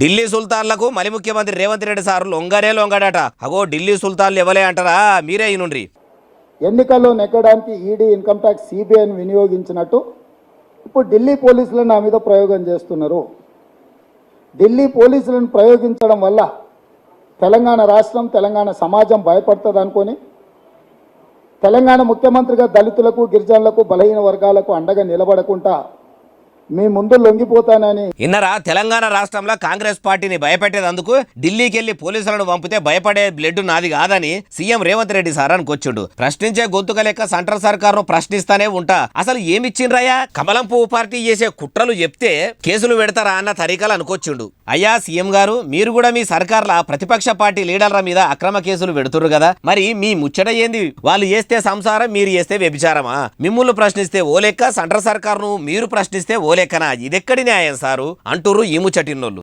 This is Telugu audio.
ఢిల్లీ సుల్తాన్లకు మలి ముఖ్యమంత్రి రేవంత్ రెడ్డి సారు లొంగరే లొంగడట. అగో ఢిల్లీ సుల్తాన్లు ఎవలే అంటారా, మీరే అయినుండ్రి. ఎన్నికల్లో నెగ్గడానికి ఈడీ, ఇన్కమ్ ట్యాక్స్, సిబిఐని వినియోగించినట్టు ఇప్పుడు ఢిల్లీ పోలీసులను నా మీద ప్రయోగం చేస్తున్నారు. ఢిల్లీ పోలీసులను ప్రయోగించడం వల్ల తెలంగాణ రాష్ట్రం, తెలంగాణ సమాజం భయపడుతుంది అనుకొని తెలంగాణ ముఖ్యమంత్రిగా దళితులకు, గిరిజనులకు, బలహీన వర్గాలకు అండగా నిలబడకుండా మీ ముందు లొంగిపోతానని ఇన్నరా తెలంగాణ రాష్ట్రంలో కాంగ్రెస్ పార్టీని భయపెట్టేందుకు ఢిల్లీకి వెళ్లి పోలీసులను పంపితే భయపడే బ్లడ్ నాది కాదని సీఎం రేవంత్ రెడ్డి సార్ అనుకొచ్చుండు. ప్రశ్నించే గొంతుక లెక్క సెంట్రల్ సర్కార్ ప్రశ్నిస్తానే ఉంటా. అసలు ఏమిచ్చిండ్రయ్యా? కమలం పువ్వు పార్టీ చేసే కుట్రలు చెప్తే కేసులు పెడతారా అన్న తరీకాలు అనుకొచ్చుండు. అయ్యా సీఎం గారు, మీరు కూడా మీ సర్కార్ల ప్రతిపక్ష పార్టీ లీడర్ల మీద అక్రమ కేసులు పెడుతురు కదా, మరి మీ ముచ్చట ఏంది? వాళ్ళు చేస్తే సంసారం, మీరు చేస్తే వ్యభిచారమా? మిమ్ముళ్ళు ప్రశ్నిస్తే ఓ లెక్క, సెంట్రల్ సర్కార్ను మీరు ప్రశ్నిస్తే ఓ లెక్కనా? ఇదెక్కడి న్యాయం సారు అంటూరు ఈ ముచ్చటిన్నోళ్ళు.